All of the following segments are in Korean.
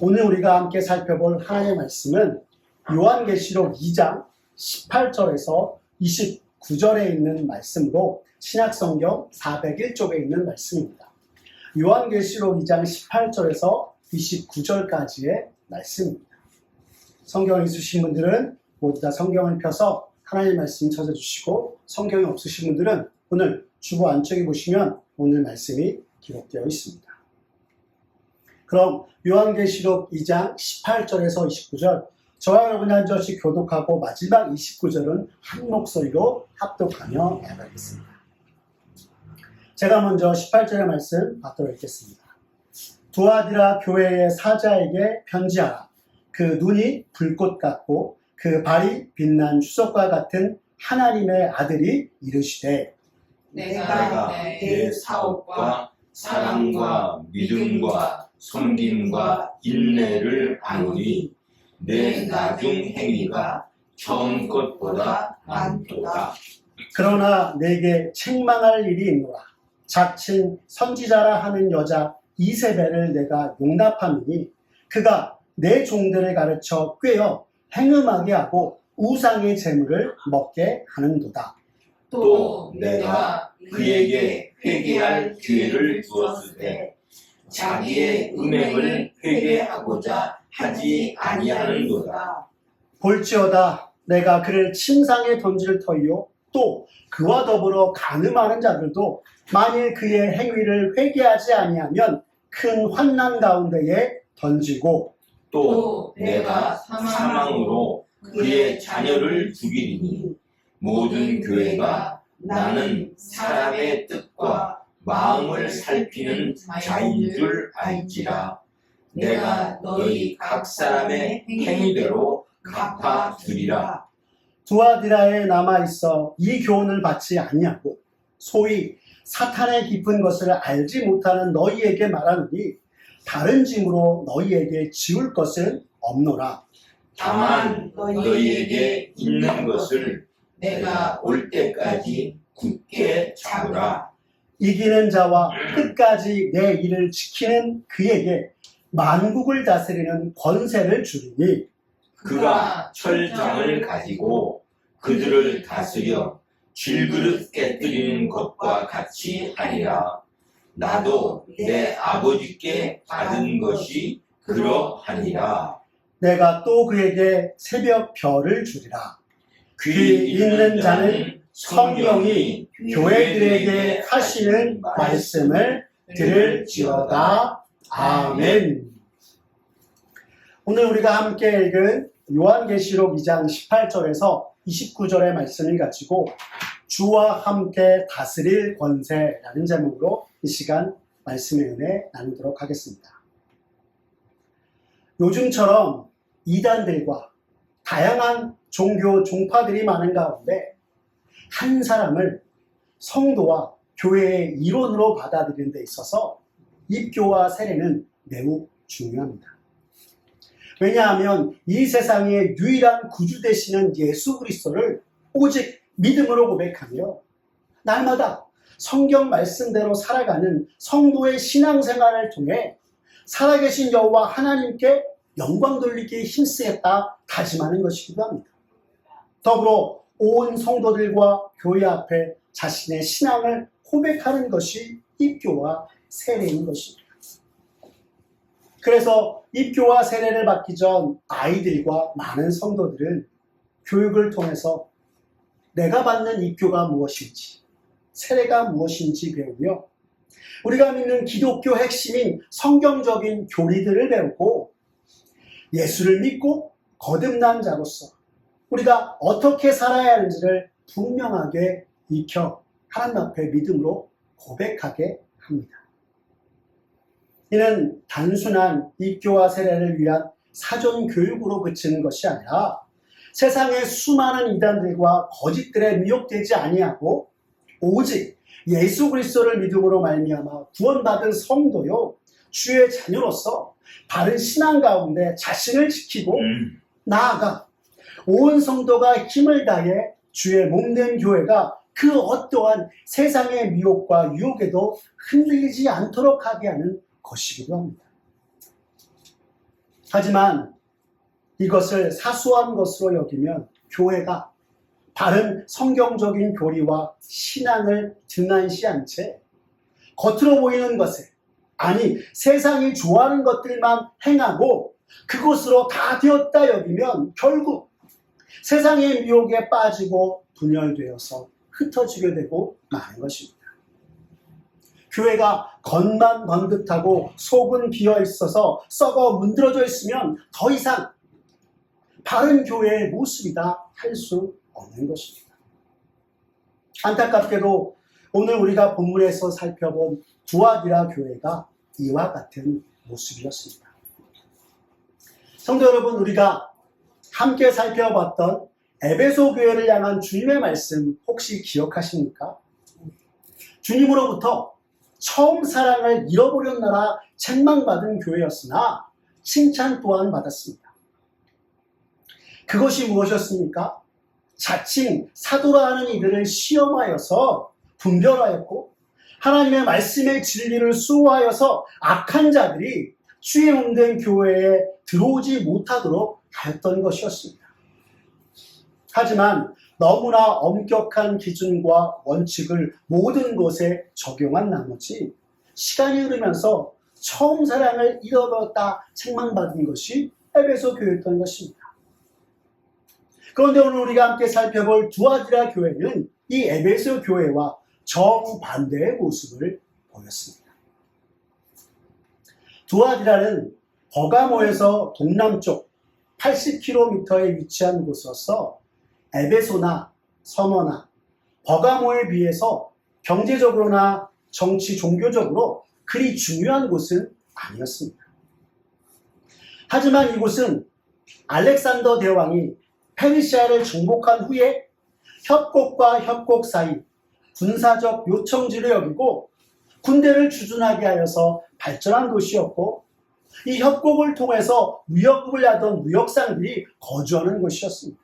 오늘 우리가 함께 살펴볼 하나님의 말씀은 요한계시록 2장 18절에서 29절에 있는 말씀으로 신약성경 401쪽에 있는 말씀입니다. 요한계시록 2장 18절에서 29절까지의 말씀입니다. 성경을 있으신 분들은 모두 다 성경을 펴서 하나님의 말씀 찾아주시고, 성경이 없으신 분들은 오늘 주보 안쪽에 보시면 오늘 말씀이 기록되어 있습니다. 그럼 요한계시록 2장 18절에서 29절, 저와 여러분이 한 절씩 교독하고 마지막 29절은 한 목소리로 합독하며 나가겠습니다. 제가 먼저 18절의 말씀 받도록 읽겠습니다. 두아디라 교회의 사자에게 편지하라. 그 눈이 불꽃 같고 그 발이 빛난 주석과 같은 하나님의 아들이 이르시되, 내가 내 사업과 사랑과 믿음과 섬김과 인내를 아노니 내 나중 행위가 처음 것보다 많도다. 그러나 내게 책망할 일이 있노라. 자칭 선지자라 하는 여자 이세벨을 내가 용납함이니 그가 내 종들을 가르쳐 꾀어 행음하게 하고 우상의 재물을 먹게 하는도다. 또 내가 그에게 회개할 기회를 주었을 때 자기의 음행을 회개하고자 하지 아니하는도다. 볼지어다 내가 그를 침상에 던질 터이요 또 그와 더불어 간음하는 자들도 만일 그의 행위를 회개하지 아니하면 큰 환난 가운데에 던지고, 또 내가 사망으로 그의 자녀를 죽이리니 모든 교회가 나는 사람의 뜻과 마음을 살피는 자인 줄 알지라. 내가 너희 각 사람의 행위대로 갚아주리라. 두아디라에 남아있어 이 교훈을 받지 아니하고 소위 사탄의 깊은 것을 알지 못하는 너희에게 말하노니 다른 짐으로 너희에게 지울 것은 없노라. 다만 너희에게 있는 것을 내가 올 때까지 굳게 잡으라. 이기는 자와 끝까지 내 일을 지키는 그에게 만국을 다스리는 권세를 주리니 그가 철장을 가지고 그들을 다스려 질그릇 깨뜨리는 것과 같이 하리라. 나도 내 아버지께 받은 것이 그러하니라. 내가 또 그에게 새벽 별을 주리라. 귀 있는 자는 성령이 교회들에게 하시는 말씀을 들을지어다. 아멘. 오늘 우리가 함께 읽은 요한계시록 2장 18절에서 29절의 말씀을 가지고 주와 함께 다스릴 권세라는 제목으로 이 시간 말씀의 은혜 나누도록 하겠습니다. 요즘처럼 이단들과 다양한 종교 종파들이 많은 가운데 한 사람을 성도와 교회의 일원으로 받아들이는 데 있어서 입교와 세례는 매우 중요합니다. 왜냐하면 이 세상의 유일한 구주 되시는 예수 그리스도를 오직 믿음으로 고백하며 날마다 성경 말씀대로 살아가는 성도의 신앙생활을 통해 살아계신 여호와 하나님께 영광 돌리기에 힘쓰겠다 다짐하는 것이기도 합니다. 더불어 온 성도들과 교회 앞에 자신의 신앙을 고백하는 것이 입교와 세례인 것입니다. 그래서 입교와 세례를 받기 전 아이들과 많은 성도들은 교육을 통해서 내가 받는 입교가 무엇인지, 세례가 무엇인지 배우며 우리가 믿는 기독교 핵심인 성경적인 교리들을 배우고 예수를 믿고 거듭난 자로서 우리가 어떻게 살아야 하는지를 분명하게 익혀 하나님 앞에 믿음으로 고백하게 합니다. 이는 단순한 입교와 세례를 위한 사전 교육으로 그치는 것이 아니라 세상의 수많은 이단들과 거짓들에 미혹되지 아니하고 오직 예수 그리스도를 믿음으로 말미암아 구원받은 성도요 주의 자녀로서 바른 신앙 가운데 자신을 지키고 나아가 온 성도가 힘을 다해 주의 몸된 교회가 그 어떠한 세상의 미혹과 유혹에도 흔들리지 않도록 하게 하는 것이기도 합니다. 하지만 이것을 사소한 것으로 여기면 교회가 바른 성경적인 교리와 신앙을 등한시한 채 겉으로 보이는 것에, 아니 세상이 좋아하는 것들만 행하고 그것으로 다 되었다 여기면 결국 세상의 미혹에 빠지고 분열되어서 흩어지게 되고 마는 것입니다. 교회가 겉만 번듯하고 속은 비어 있어서 썩어 문드러져 있으면 더 이상 바른 교회의 모습이다 할 수 없는 것입니다. 안타깝게도 오늘 우리가 본문에서 살펴본 두아디라 교회가 이와 같은 모습이었습니다. 성도 여러분, 우리가 함께 살펴봤던 에베소 교회를 향한 주님의 말씀 혹시 기억하십니까? 주님으로부터 처음 사랑을 잃어버렸나라 책망받은 교회였으나 칭찬 또한 받았습니다. 그것이 무엇이었습니까? 자칭 사도라 하는 이들을 시험하여서 분별하였고 하나님의 말씀의 진리를 수호하여서 악한 자들이 주의 몸된 교회에 들어오지 못하도록 하였던 것이었습니다. 하지만 너무나 엄격한 기준과 원칙을 모든 것에 적용한 나머지 시간이 흐르면서 처음 사랑을 잃어버렸다 책망받은 것이 에베소 교회였던 것입니다. 그런데 오늘 우리가 함께 살펴볼 두아디라 교회는 이 에베소 교회와 정반대의 모습을 보였습니다. 두아디라는 버가모에서 동남쪽 80km에 위치한 곳으로서 에베소나 서머나 버가모에 비해서 경제적으로나 정치 종교적으로 그리 중요한 곳은 아니었습니다. 하지만 이곳은 알렉산더 대왕이 페르시아를 정복한 후에 협곡과 협곡 사이 군사적 요청지를 여기고 군대를 주둔하게 하여서 발전한 도시였고 이 협곡을 통해서 무역을 하던 무역상들이 거주하는 곳이었습니다.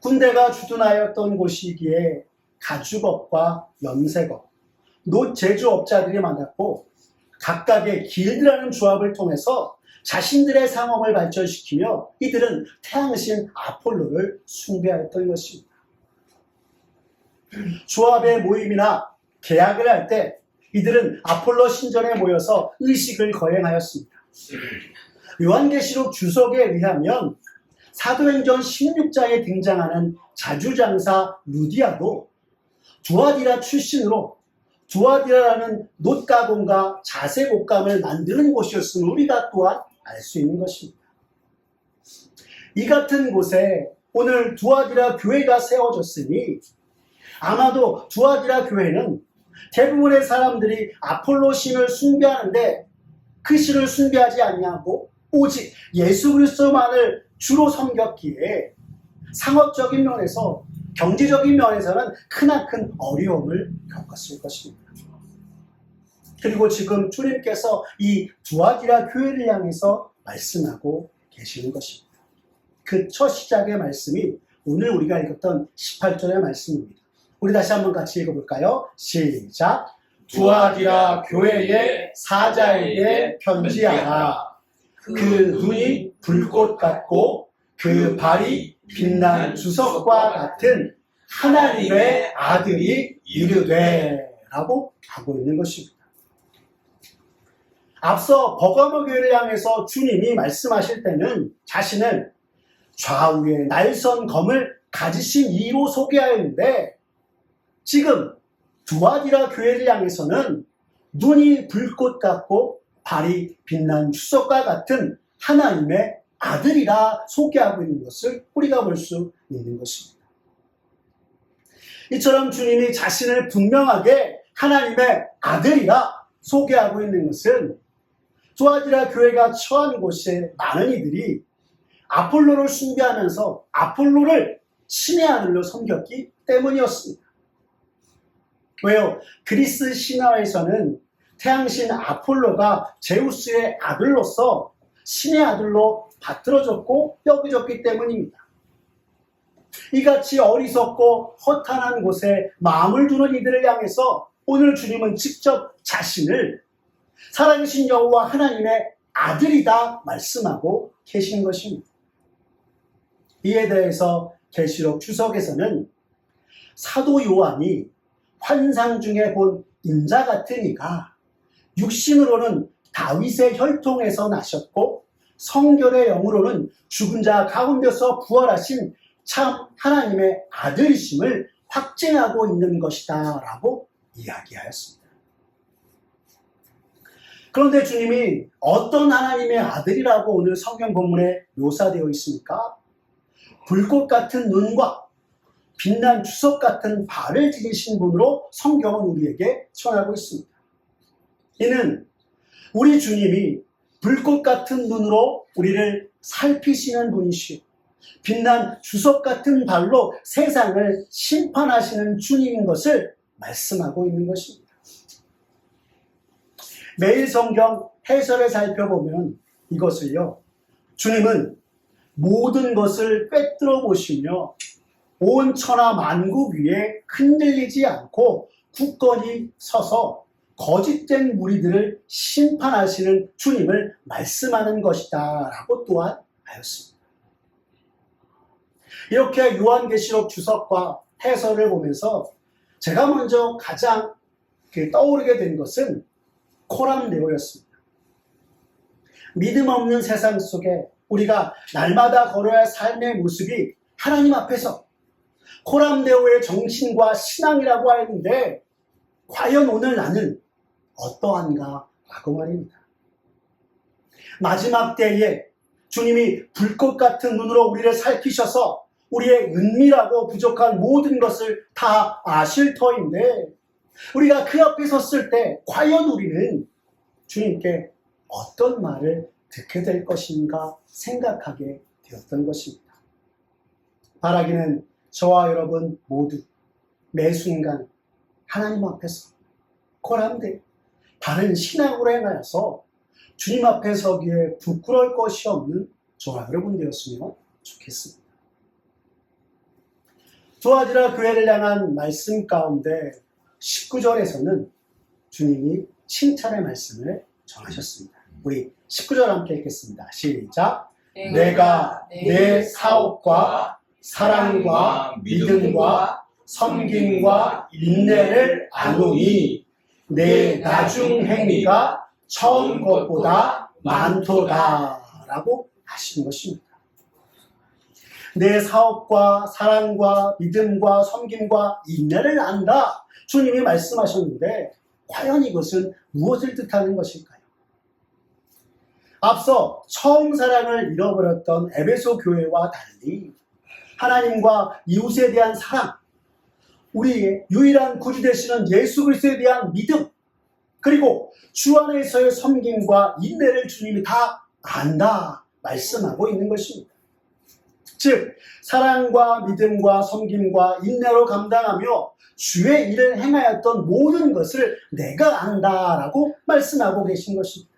군대가 주둔하였던 곳이기에 가죽업과 염색업, 노 제조업자들이 많았고 각각의 길드라는 조합을 통해서 자신들의 상업을 발전시키며 이들은 태양신 아폴로를 숭배하였던 것입니다. 조합의 모임이나 계약을 할 때 이들은 아폴로 신전에 모여서 의식을 거행하였습니다. 요한계시록 주석에 의하면 사도행전 16장에 등장하는 자주장사 루디아도 두아디라 출신으로 두아디라라는 놋가공과 자색옷감을 만드는 곳이었음을 우리가 또한 알 수 있는 것입니다. 이 같은 곳에 오늘 두아디라 교회가 세워졌으니 아마도 두아디라 교회는 대부분의 사람들이 아폴로 신을 숭배하는데 그 신을 숭배하지 아니하고 오직 예수 그리스도만을 주로 섬겼기에 상업적인 면에서 경제적인 면에서는 크나큰 어려움을 겪었을 것입니다. 그리고 지금 주님께서 이 두아디라 교회를 향해서 말씀하고 계시는 것입니다. 그 첫 시작의 말씀이 오늘 우리가 읽었던 18절의 말씀입니다. 우리 다시 한번 같이 읽어볼까요? 시작! 두아디라 교회의 사자에게 편지하라. 그 눈이 불꽃 같고 그 발이 빛난 주석과 같은 하나님의 아들이 이르되 라고 하고 있는 것입니다. 앞서 버가모 교회를 향해서 주님이 말씀하실 때는 자신을 좌우에 날선 검을 가지신 이로 소개하였는데 지금 두아디라 교회를 향해서는 눈이 불꽃 같고 발이 빛난 주석과 같은 하나님의 아들이라 소개하고 있는 것을 우리가 볼 수 있는 것입니다. 이처럼 주님이 자신을 분명하게 하나님의 아들이라 소개하고 있는 것은 두아디라 교회가 처한 곳에 많은 이들이 아폴로를 숭배하면서 아폴로를 신의 아들로 섬겼기 때문이었습니다. 왜요? 그리스 신화에서는 태양신 아폴로가 제우스의 아들로서 신의 아들로 받들어졌고 여겨졌기 때문입니다. 이같이 어리석고 허탄한 곳에 마음을 두는 이들을 향해서 오늘 주님은 직접 자신을 살아계신 여호와 하나님의 아들이다 말씀하고 계신 것입니다. 이에 대해서 계시록 주석에서는 사도 요한이 환상 중에 본 인자 같은 이가 육신으로는 다윗의 혈통에서 나셨고 성결의 영으로는 죽은 자 가운데서 부활하신 참 하나님의 아들이심을 확증하고 있는 것이다 라고 이야기하였습니다. 그런데 주님이 어떤 하나님의 아들이라고 오늘 성경 본문에 묘사되어 있습니까? 불꽃 같은 눈과 빛난 주석 같은 발을 지니신 분으로 성경은 우리에게 전하고 있습니다. 이는 우리 주님이 불꽃 같은 눈으로 우리를 살피시는 분이시오. 빛난 주석 같은 발로 세상을 심판하시는 주님인 것을 말씀하고 있는 것입니다. 매일 성경 해설을 살펴보면 이것을요, 주님은 모든 것을 꿰뚫어 보시며 온 천하 만국 위에 흔들리지 않고 굳건히 서서 거짓된 무리들을 심판하시는 주님을 말씀하는 것이다 라고 또한 하였습니다. 이렇게 요한계시록 주석과 해설을 보면서 제가 먼저 가장 떠오르게 된 것은 코람데오였습니다. 믿음 없는 세상 속에 우리가 날마다 걸어야 할 삶의 모습이 하나님 앞에서 코람데오의 정신과 신앙이라고 하는데 과연 오늘 나는 어떠한가 라고 말입니다. 마지막 때에 주님이 불꽃 같은 눈으로 우리를 살피셔서 우리의 은밀하고 부족한 모든 것을 다 아실 터인데 우리가 그 앞에 섰을 때 과연 우리는 주님께 어떤 말을 듣게 될 것인가 생각하게 되었던 것입니다. 바라기는 저와 여러분 모두 매 순간 하나님 앞에서 코람데 바른 신앙으로 행하여서 주님 앞에 서기에 부끄러울 것이 없는 저와 여러분 되었으면 좋겠습니다. 두아디라 교회를 향한 말씀 가운데 19절에서는 주님이 칭찬의 말씀을 전하셨습니다. 우리 19절 함께 읽겠습니다. 시작. 내가 내 사업과 사랑과 믿음과 섬김과 인내를 아노니 내 나중 행위가 처음 것보다 많도다 라고 하신 것입니다. 내 사업과 사랑과 믿음과 섬김과 인내를 안다 주님이 말씀하셨는데 과연 이것은 무엇을 뜻하는 것일까요? 앞서 처음 사랑을 잃어버렸던 에베소 교회와 달리 하나님과 이웃에 대한 사랑, 우리의 유일한 구주 되시는 예수 그리스도에 대한 믿음, 그리고 주 안에서의 섬김과 인내를 주님이 다 안다 말씀하고 있는 것입니다. 즉 사랑과 믿음과 섬김과 인내로 감당하며 주의 일을 행하였던 모든 것을 내가 안다라고 말씀하고 계신 것입니다.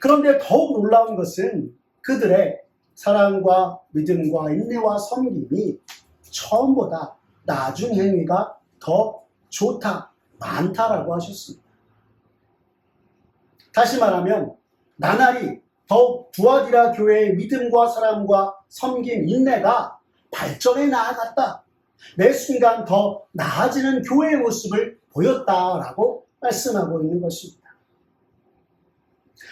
그런데 더욱 놀라운 것은 그들의 사랑과 믿음과 인내와 섬김이 처음보다 나중 행위가 더 좋다, 많다라고 하셨습니다. 다시 말하면 나날이 더욱 두아디라 교회의 믿음과 사랑과 섬김, 인내가 발전해 나아갔다. 매 순간 더 나아지는 교회의 모습을 보였다라고 말씀하고 있는 것입니다.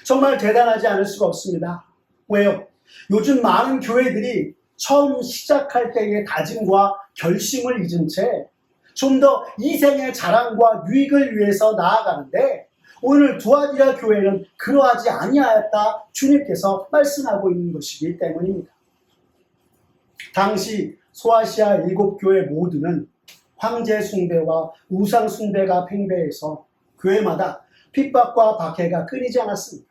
정말 대단하지 않을 수가 없습니다. 왜요? 요즘 많은 교회들이 처음 시작할 때의 다짐과 결심을 잊은 채 좀 더 이생의 자랑과 유익을 위해서 나아가는데 오늘 두아디라 교회는 그러하지 아니하였다 주님께서 말씀하고 있는 것이기 때문입니다. 당시 소아시아 7교회 모두는 황제 숭배와 우상 숭배가 팽배해서 교회마다 핍박과 박해가 끊이지 않았습니다.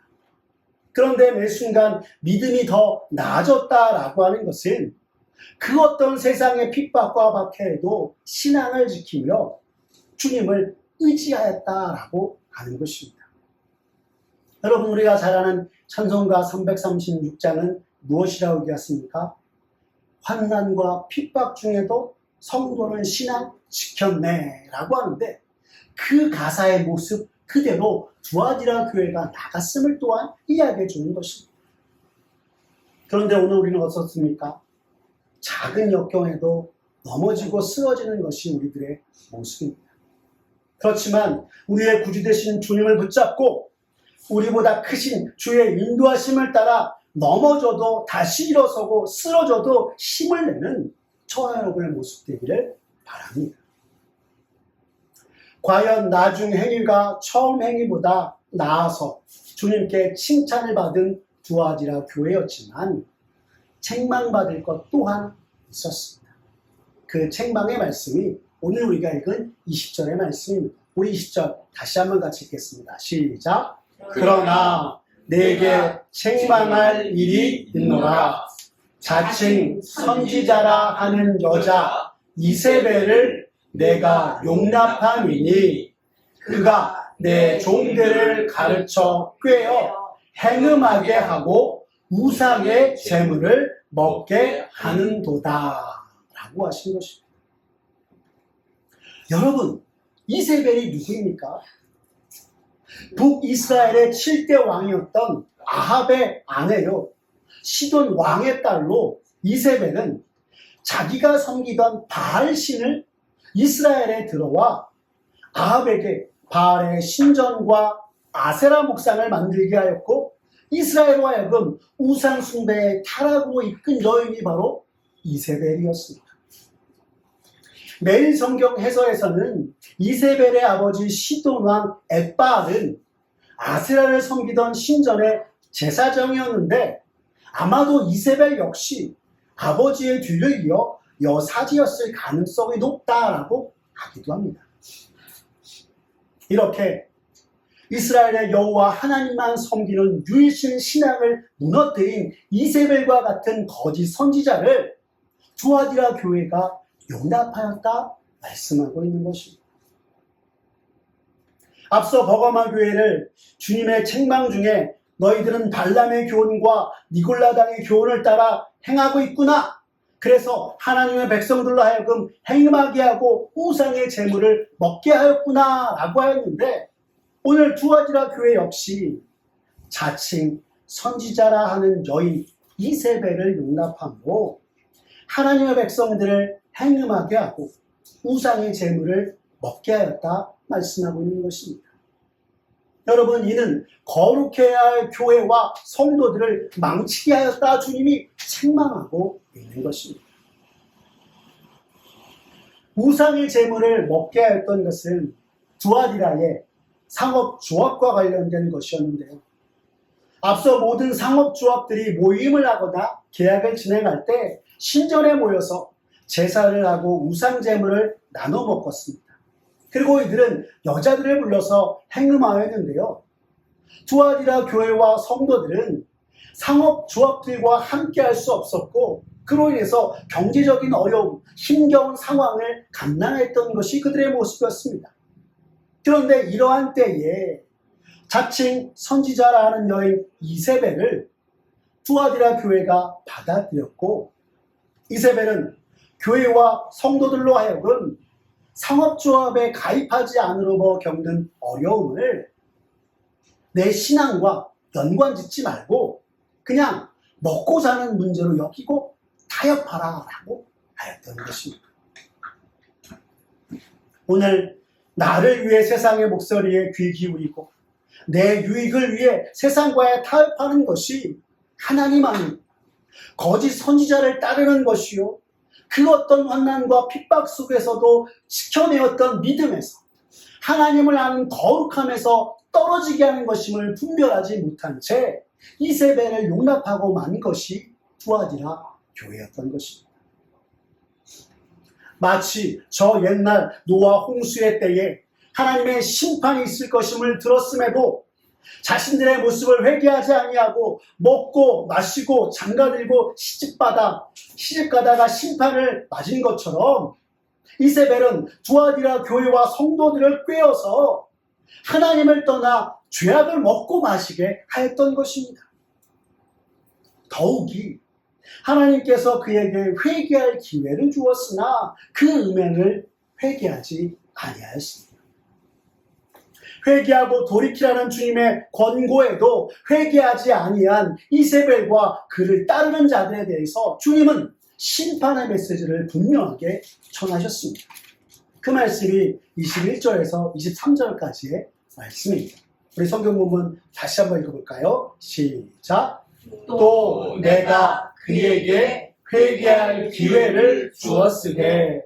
그런데 매 순간 믿음이 더 나아졌다라고 하는 것은 그 어떤 세상의 핍박과 박해에도 신앙을 지키며 주님을 의지하였다라고 하는 것입니다. 여러분, 우리가 잘 아는 찬송가 336장은 무엇이라고 얘기했습니까? 환난과 핍박 중에도 성도는 신앙 지켰네 라고 하는데 그 가사의 모습 그대로 두아디라 교회가 나갔음을 또한 이야기해 주는 것입니다. 그런데 오늘 우리는 어떻습니까? 작은 역경에도 넘어지고 쓰러지는 것이 우리들의 모습입니다. 그렇지만 우리의 구주 되신 주님을 붙잡고 우리보다 크신 주의 인도하심을 따라 넘어져도 다시 일어서고 쓰러져도 힘을 내는 저와 여러분의 모습 되기를 바랍니다. 과연 나중 행위가 처음 행위보다 나아서 주님께 칭찬을 받은 두아디라 교회였지만 책망받을 것 또한 있었습니다. 그 책망의 말씀이 오늘 우리가 읽은 20절의 말씀입니다. 우리 20절 다시 한번 같이 읽겠습니다. 시작. 그러나 내게 책망할 일이 있노라. 자칭 선지자라 하는 여자 이세벨을 내가 용납함이니 그가 내 종들을 가르쳐 꾀어 행음하게 하고 우상의 재물을 먹게 하는도다 라고 하신 것입니다. 여러분, 이세벨이 누구입니까? 북이스라엘의 7대 왕이었던 아합의 아내요. 시돈 왕의 딸로 이세벨은 자기가 섬기던 바알 신을 이스라엘에 들어와 아합에게 바알의 신전과 아세라 목상을 만들게 하였고 이스라엘로 하여금 우상 숭배의 타락으로 이끈 여인이 바로 이세벨이었습니다. 매일 성경 해설에서는 이세벨의 아버지 시돈 왕 엣바알은 아세라를 섬기던 신전의 제사장이었는데 아마도 이세벨 역시 아버지의 뒤를 이어 여사지였을 가능성이 높다라고 하기도 합니다. 이렇게 이스라엘의 여호와 하나님만 섬기는 유일신 신앙을 무너뜨린 이세벨과 같은 거짓 선지자를 두아디라 교회가 용납하였다 말씀하고 있는 것입니다. 앞서 버가마 교회를 주님의 책망 중에 너희들은 발람의 교훈과 니골라당의 교훈을 따라 행하고 있구나. 그래서 하나님의 백성들로 하여금 행음하게 하고 우상의 재물을 먹게 하였구나 라고 하였는데 오늘 두아디라 교회 역시 자칭 선지자라 하는 여인 이세벨을 용납함으로 하나님의 백성들을 행음하게 하고 우상의 재물을 먹게 하였다 말씀하고 있는 것입니다. 여러분, 이는 거룩해야 할 교회와 성도들을 망치게 하였다 주님이 책망하고 있는 것입니다. 우상의 재물을 먹게 하였던 것은 두아디라의 상업조합과 관련된 것이었는데요. 앞서 모든 상업조합들이 모임을 하거나 계약을 진행할 때 신전에 모여서 제사를 하고 우상 재물을 나눠 먹었습니다. 그리고 이들은 여자들을 불러서 행음하였는데요. 두아디라 교회와 성도들은 상업조합들과 함께 할 수 없었고 그로 인해서 경제적인 어려움, 힘겨운 상황을 감당했던 것이 그들의 모습이었습니다. 그런데 이러한 때에 자칭 선지자라 하는 여인 이세벨을 두아디라 교회가 받아들였고 이세벨은 교회와 성도들로 하여금 상업조합에 가입하지 않으로 겪는 어려움을 내 신앙과 연관짓지 말고 그냥 먹고 사는 문제로 여기고 타협하라 라고 하였던 것입니다. 오늘 나를 위해 세상의 목소리에 귀 기울이고 내 유익을 위해 세상과의 타협하는 것이 하나님 아닌 거짓 선지자를 따르는 것이요 그 어떤 환난과 핍박 속에서도 지켜내었던 믿음에서 하나님을 아는 거룩함에서 떨어지게 하는 것임을 분별하지 못한 채 이세벨을 용납하고 만 것이 두아디라 교회였던 것입니다. 마치 저 옛날 노아 홍수의 때에 하나님의 심판이 있을 것임을 들었음에도 자신들의 모습을 회개하지 아니하고 먹고 마시고 장가들고 시집가다가 심판을 맞은 것처럼 이세벨은 두아디라 교회와 성도들을 꾀어서 하나님을 떠나 죄악을 먹고 마시게 하였던 것입니다. 더욱이 하나님께서 그에게 회개할 기회를 주었으나 그 음행을 회개하지 아니하였습니다. 회개하고 돌이키라는 주님의 권고에도 회개하지 아니한 이세벨과 그를 따르는 자들에 대해서 주님은 심판의 메시지를 분명하게 전하셨습니다. 그 말씀이 21절에서 23절까지의 말씀입니다. 우리 성경 본문 다시 한번 읽어볼까요? 시작. 또 내가 그에게 회개할 기회를 주었으되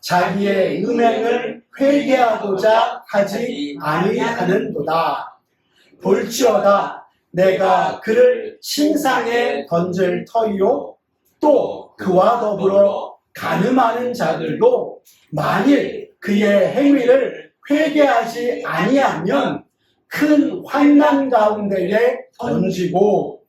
자기의 음행을 회개하고자 하지 아니하는도다. 볼지어다 내가 그를 신상에 던질 터이요 또 그와 더불어 간음하는 자들도 만일 그의 행위를 회개하지 아니하면 큰 환난 가운데에 던지고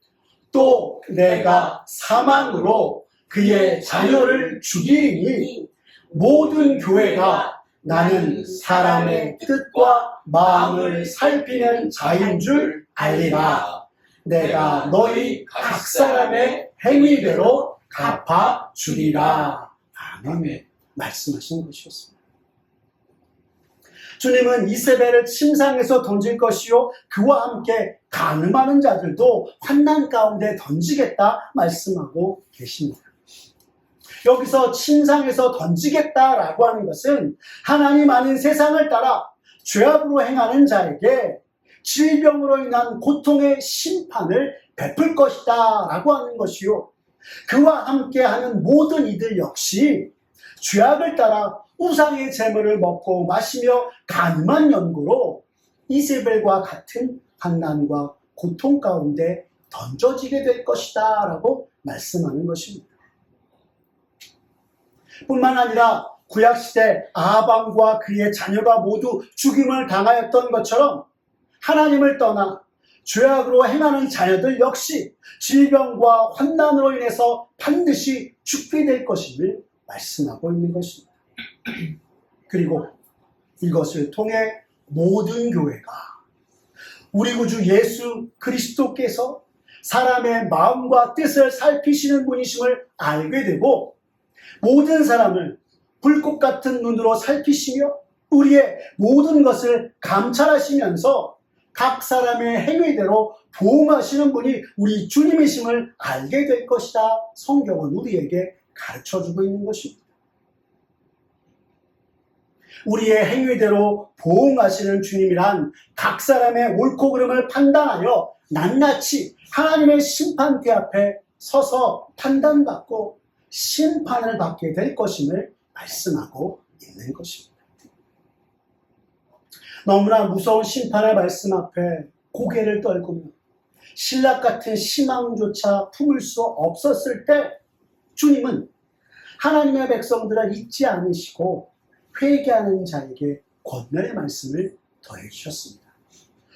또 내가 사망으로 그의 자녀를 죽이리니 모든 교회가 나는 사람의 뜻과 마음을 살피는 자인 줄 알리라. 내가 너희 각 사람의 행위대로 갚아주리라. 아멘. 말씀하신 것이었습니다. 주님은 이세벨을 침상에서 던질 것이요 그와 함께 간음하는 자들도 환난 가운데 던지겠다 말씀하고 계십니다. 여기서 침상에서 던지겠다라고 하는 것은 하나님 아닌 세상을 따라 죄악으로 행하는 자에게 질병으로 인한 고통의 심판을 베풀 것이다 라고 하는 것이요 그와 함께하는 모든 이들 역시 죄악을 따라 우상의 재물을 먹고 마시며 간음한 연고로 이세벨과 같은 환난과 고통 가운데 던져지게 될 것이다 라고 말씀하는 것입니다. 뿐만 아니라 구약시대 아합왕과 그의 자녀가 모두 죽임을 당하였던 것처럼 하나님을 떠나 죄악으로 행하는 자녀들 역시 질병과 환난으로 인해서 반드시 죽게 될 것임을 말씀하고 있는 것입니다. 그리고 이것을 통해 모든 교회가 우리 구주 예수 그리스도께서 사람의 마음과 뜻을 살피시는 분이심을 알게 되고 모든 사람을 불꽃 같은 눈으로 살피시며 우리의 모든 것을 감찰하시면서 각 사람의 행위대로 보응하시는 분이 우리 주님이심을 알게 될 것이다. 성경은 우리에게 가르쳐주고 있는 것입니다. 우리의 행위대로 보응하시는 주님이란 각 사람의 옳고 그름을 판단하여 낱낱이 하나님의 심판대 앞에 서서 판단받고 심판을 받게 될 것임을 말씀하고 있는 것입니다. 너무나 무서운 심판의 말씀 앞에 고개를 떨구며 신락 같은 희망조차 품을 수 없었을 때 주님은 하나님의 백성들을 잊지 않으시고 회개하는 자에게 권면의 말씀을 더해 주셨습니다.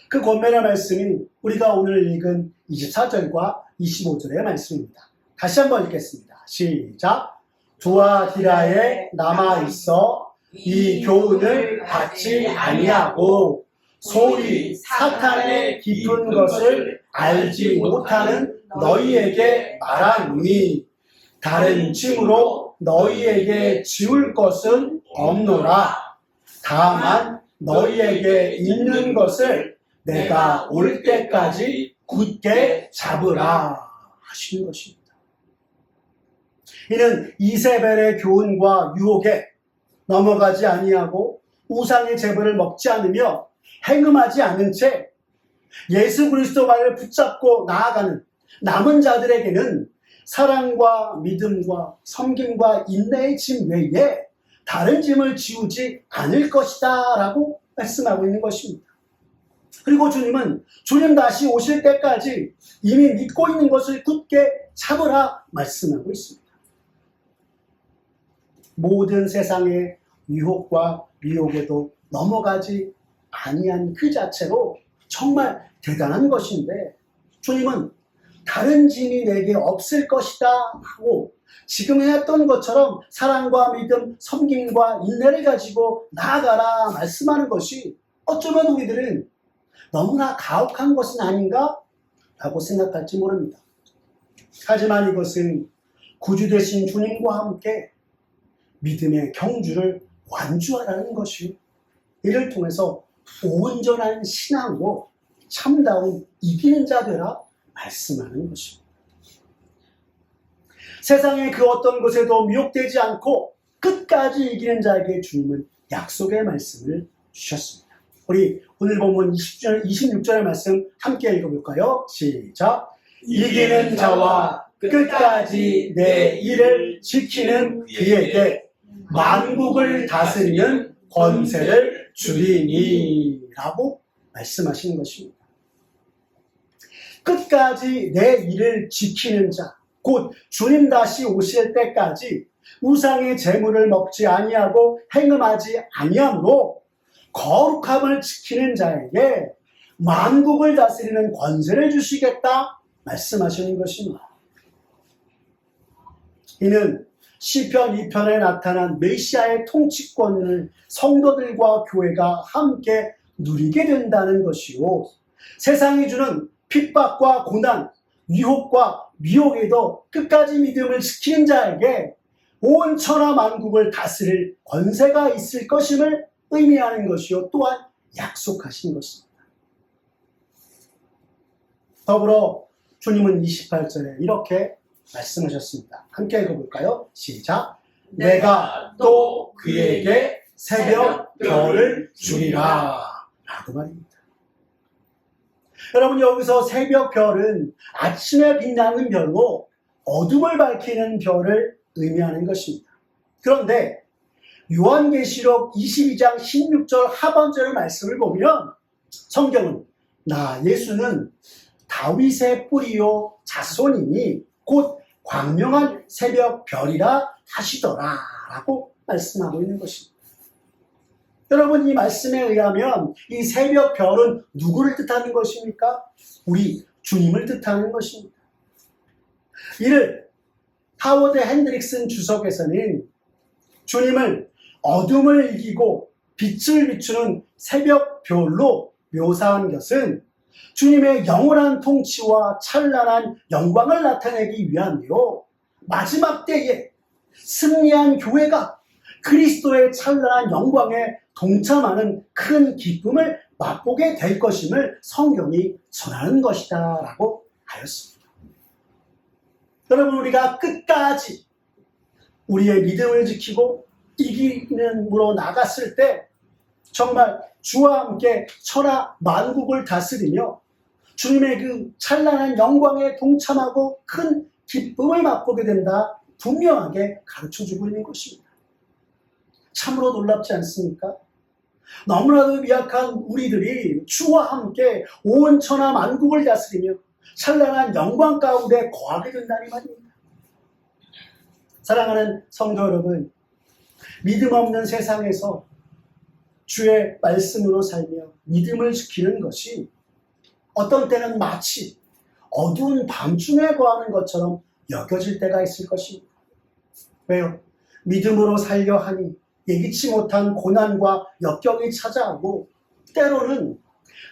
그 권면의 말씀이 우리가 오늘 읽은 24절과 25절의 말씀입니다. 다시 한번 읽겠습니다. 시작. 두아디라에 남아있어 이 교훈을 받지 아니하고 소위 사탄의 깊은 것을 알지 못하는 너희에게 말하노니 다른 짐으로 너희에게 지울 것은 없노라. 다만 너희에게 있는 것을 내가 올 때까지 굳게 잡으라 하시는 것입니다. 이는 이세벨의 교훈과 유혹에 넘어가지 아니하고 우상의 제물을 먹지 않으며 행음하지 않는 채 예수 그리스도만을 붙잡고 나아가는 남은 자들에게는 사랑과 믿음과 섬김과 인내의 짐 외에 다른 짐을 지우지 않을 것이다 라고 말씀하고 있는 것입니다. 그리고 주님은 주님 다시 오실 때까지 이미 믿고 있는 것을 굳게 잡으라 말씀하고 있습니다. 모든 세상의 유혹과 미혹에도 넘어가지 아니한 그 자체로 정말 대단한 것인데 주님은 다른 짐이 내게 없을 것이다 하고 지금 해왔던 것처럼 사랑과 믿음, 섬김과 인내를 가지고 나아가라 말씀하는 것이 어쩌면 우리들은 너무나 가혹한 것은 아닌가? 라고 생각할지 모릅니다. 하지만 이것은 구주 되신 주님과 함께 믿음의 경주를 완주하라는 것이 이를 통해서 온전한 신앙으로 참다운 이기는 자 되라 말씀하는 것입니다. 세상의 그 어떤 것에도 미혹되지 않고 끝까지 이기는 자에게 주님은 약속의 말씀을 주셨습니다. 우리 오늘 본문 26절의 말씀 함께 읽어볼까요? 시작! 이기는 자와 끝까지 내 일을 지키는 그에게 만국을 다스리는 권세를 주리니 라고 말씀하시는 것입니다. 끝까지 내 일을 지키는 자, 곧 주님 다시 오실 때까지 우상의 재물을 먹지 아니하고 행음하지 아니함으로 거룩함을 지키는 자에게 만국을 다스리는 권세를 주시겠다 말씀하시는 것입니다. 이는 시편 2편에 나타난 메시아의 통치권을 성도들과 교회가 함께 누리게 된다는 것이요, 세상이 주는 핍박과 고난, 유혹과 미혹에도 끝까지 믿음을 지키는 자에게 온 천하 만국을 다스릴 권세가 있을 것임을 의미하는 것이요, 또한 약속하신 것입니다. 더불어 주님은 28절에 이렇게 말씀하셨습니다. 함께 읽어볼까요? 시작! 내가 또 그에게 새벽 별을 주리라 라고 말입니다. 여러분, 여기서 새벽 별은 아침에 빛나는 별로 어둠을 밝히는 별을 의미하는 것입니다. 그런데 요한계시록 22장 16절 하반절의 말씀을 보면 성경은 나 예수는 다윗의 뿌리요 자손이니 곧 광명한 새벽 별이라 하시더라 라고 말씀하고 있는 것입니다. 여러분, 이 말씀에 의하면 이 새벽 별은 누구를 뜻하는 것입니까? 우리 주님을 뜻하는 것입니다. 이를 하워드 핸드릭슨 주석에서는 주님을 어둠을 이기고 빛을 비추는 새벽 별로 묘사한 것은 주님의 영원한 통치와 찬란한 영광을 나타내기 위함이요, 마지막 때에 승리한 교회가 그리스도의 찬란한 영광에 동참하는 큰 기쁨을 맛보게 될 것임을 성경이 전하는 것이다 라고 하였습니다. 여러분, 우리가 끝까지 우리의 믿음을 지키고 이기는으로 나갔을 때 정말 주와 함께 천하 만국을 다스리며 주님의 그 찬란한 영광에 동참하고 큰 기쁨을 맛보게 된다, 분명하게 가르쳐주고 있는 것입니다. 참으로 놀랍지 않습니까? 너무나도 미약한 우리들이 주와 함께 온 천하 만국을 다스리며 찬란한 영광 가운데 거하게 된다니 말입니다. 사랑하는 성도 여러분, 믿음 없는 세상에서 주의 말씀으로 살며 믿음을 지키는 것이 어떤 때는 마치 어두운 밤중에 거하는 것처럼 여겨질 때가 있을 것입니다. 왜요? 믿음으로 살려 하니 예기치 못한 고난과 역경이 찾아오고, 때로는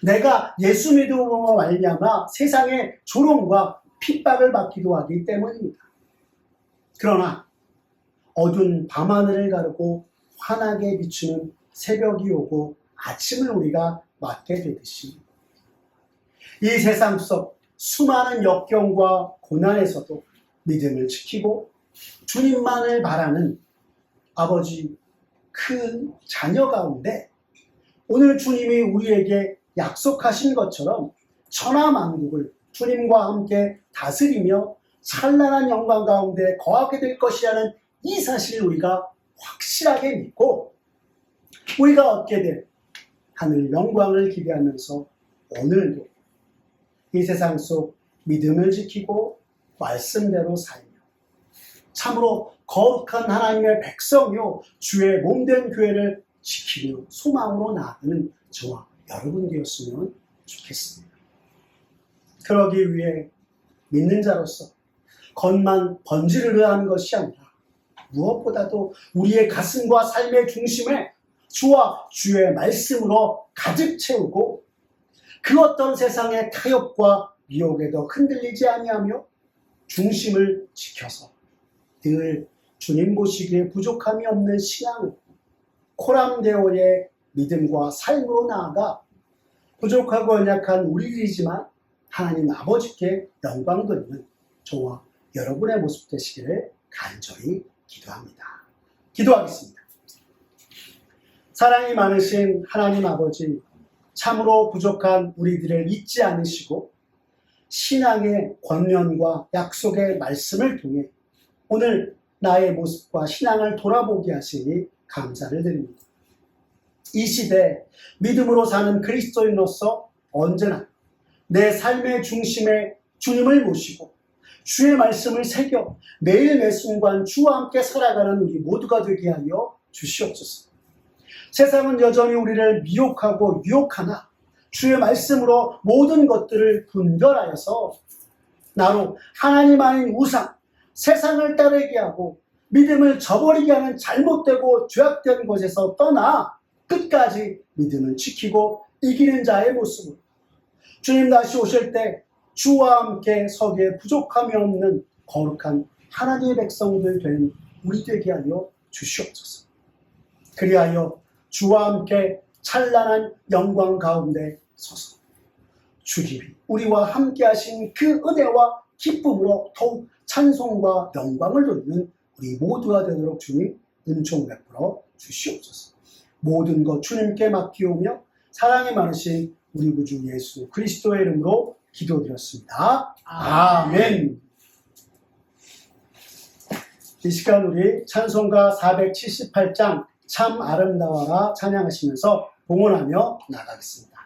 내가 예수 믿음으로 말미암아 세상의 조롱과 핍박을 받기도 하기 때문입니다. 그러나 어두운 밤하늘을 가르고 환하게 비추는 새벽이 오고 아침을 우리가 맞게 되듯이 이 세상 속 수많은 역경과 고난에서도 믿음을 지키고 주님만을 바라는 아버지 그 자녀 가운데 오늘 주님이 우리에게 약속하신 것처럼 천하 만국을 주님과 함께 다스리며 찬란한 영광 가운데 거하게 될 것이라는 이 사실을 우리가 확실하게 믿고 우리가 얻게 될 하늘 영광을 기대하면서 오늘도 이 세상 속 믿음을 지키고 말씀대로 살며 참으로 거룩한 하나님의 백성이요 주의 몸된 교회를 지키며 소망으로 나아가는 저와 여러분 되었으면 좋겠습니다. 그러기 위해 믿는 자로서 겉만 번지르르 하는 것이 아니라 무엇보다도 우리의 가슴과 삶의 중심에 주와 주의 말씀으로 가득 채우고 그 어떤 세상의 타협과 미혹에도 흔들리지 아니하며 중심을 지켜서 늘 주님 보시기에 부족함이 없는 신앙을 코람데오의 믿음과 삶으로 나아가 부족하고 연약한 우리들이지만 하나님 아버지께 영광 돌리는 저와 여러분의 모습 되시기를 간절히 기도합니다. 기도하겠습니다. 사랑이 많으신 하나님 아버지, 참으로 부족한 우리들을 잊지 않으시고 신앙의 권면과 약속의 말씀을 통해 오늘 나의 모습과 신앙을 돌아보게 하시니 감사를 드립니다. 이 시대 믿음으로 사는 그리스도인으로서 언제나 내 삶의 중심에 주님을 모시고 주의 말씀을 새겨 매일 매 순간 주와 함께 살아가는 우리 모두가 되게 하여 주시옵소서. 세상은 여전히 우리를 미혹하고 유혹하나 주의 말씀으로 모든 것들을 분별하여서 나로 하나님 아닌 우상, 세상을 따르게 하고 믿음을 저버리게 하는 잘못되고 죄악된 것에서 떠나 끝까지 믿음을 지키고 이기는 자의 모습으로 주님 다시 오실 때 주와 함께 서기에 부족함이 없는 거룩한 하나님의 백성들 된 우리 되게 하여 주시옵소서. 그리하여 주와 함께 찬란한 영광 가운데 서서 주님이 우리와 함께 하신 그 은혜와 기쁨으로 더욱 찬송과 영광을 돌리는 우리 모두가 되도록 주님 은총 베풀어 주시옵소서. 모든 것 주님께 맡기오며 사랑이 많으신 우리 구주 예수 그리스도의 이름으로 기도드렸습니다. 아멘. 이 시간 우리 찬송가 478장 참 아름다워라 찬양하시면서 봉헌하며 나가겠습니다.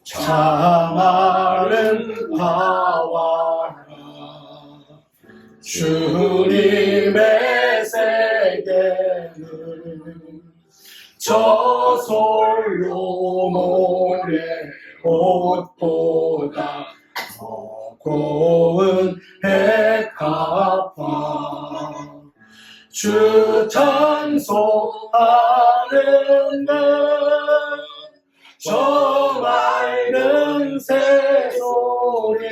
참 아름다워라 주님의 세계는 저솔로 모래 옷보다 더 고운 백합화 주 찬송하는 저 맑은 새소리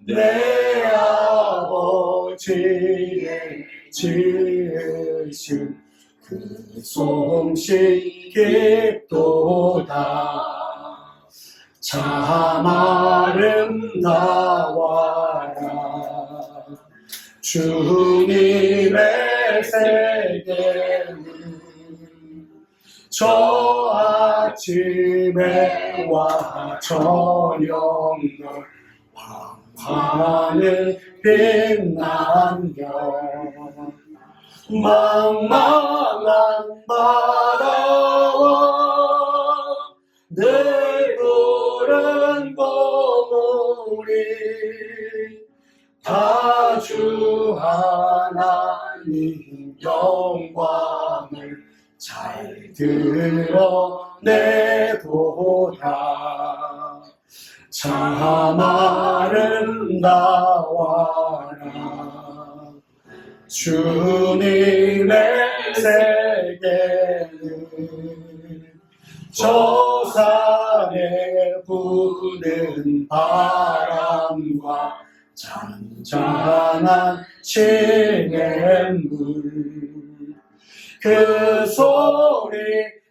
내 아버지의 지으신 그 솜씨 깊도다 참 아름다워라 주님의 세계는 저 아침에 와 저녁날 황하는 빛난 별 망망한 바다와 늘 푸른 고물이 다 주 하나님 영광을 잘 드러내도다 참 아름다워라 주님의 세계는 저 산에 부는 바람과 잔잔한 시냇물 그 소리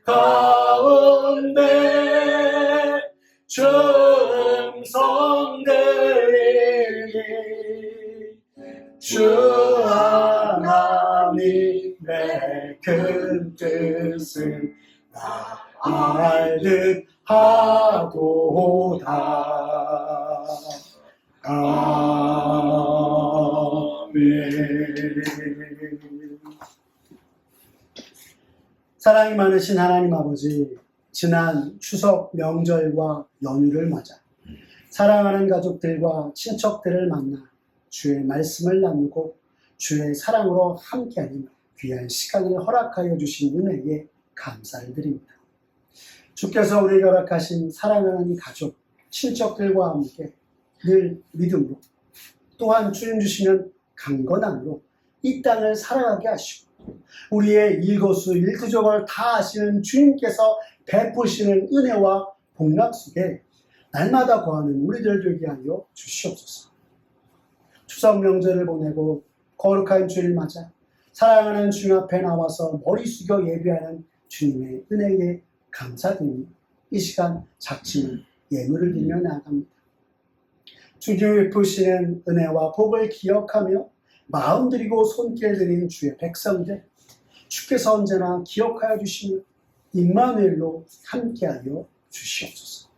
가운데 주 음성 들리니 주 하나님의 큰 뜻을 나 알듯 하도다. 아멘. 사랑이 많으신 하나님 아버지, 지난 추석 명절과 연휴를 맞아 사랑하는 가족들과 친척들을 만나 주의 말씀을 나누고 주의 사랑으로 함께하는 귀한 시간을 허락하여 주신 은혜에 감사를 드립니다. 주께서 우리에게 허락하신 사랑하는 가족, 친척들과 함께 늘 믿음으로 또한 주님 주시는 강건함으로 이 땅을 살아가게 하시고 우리의 일거수일투족을 다 하시는 주님께서 베푸시는 은혜와 복락 속에 날마다 거하는 우리들 되게 하여 주시옵소서. 추석 명절을 보내고 거룩한 주일 맞아 사랑하는 주님 앞에 나와서 머리 숙여 예배하는 주님의 은혜에 감사드리며 이 시간 작지만 예물을 드리며 나아갑니다. 주님 베푸시는 은혜와 복을 기억하며 마음 드리고 손길 드린 주의 백성들, 주께서 언제나 기억하여 주시며 임마누엘로 함께하여 주시옵소서.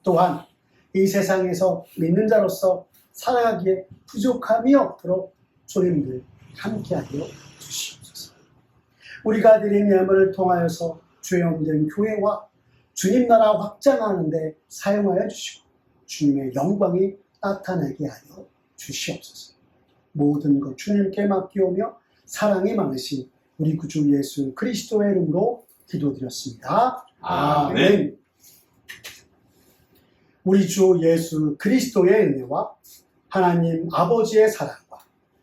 또한 이 세상에서 믿는 자로서 살아가기에 부족함이 없도록 주님들 함께하여 주시옵소서. 우리가 드린 예물을 통하여서 죄 없는 교회와 주님 나라 확장하는 데 사용하여 주시고 주님의 영광이 나타나게 하여 주시옵소서. 모든 것 주님께 맡기오며 사랑이 많으신 우리 구주 예수 그리스도의 이름으로 기도드렸습니다. 아멘. 우리 주 예수 그리스도의 은혜와 하나님 아버지의 사랑과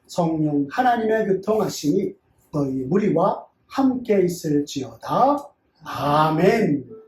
성령 하나님의 교통하심이 너희 무리와 함께 있을지어다. 아멘.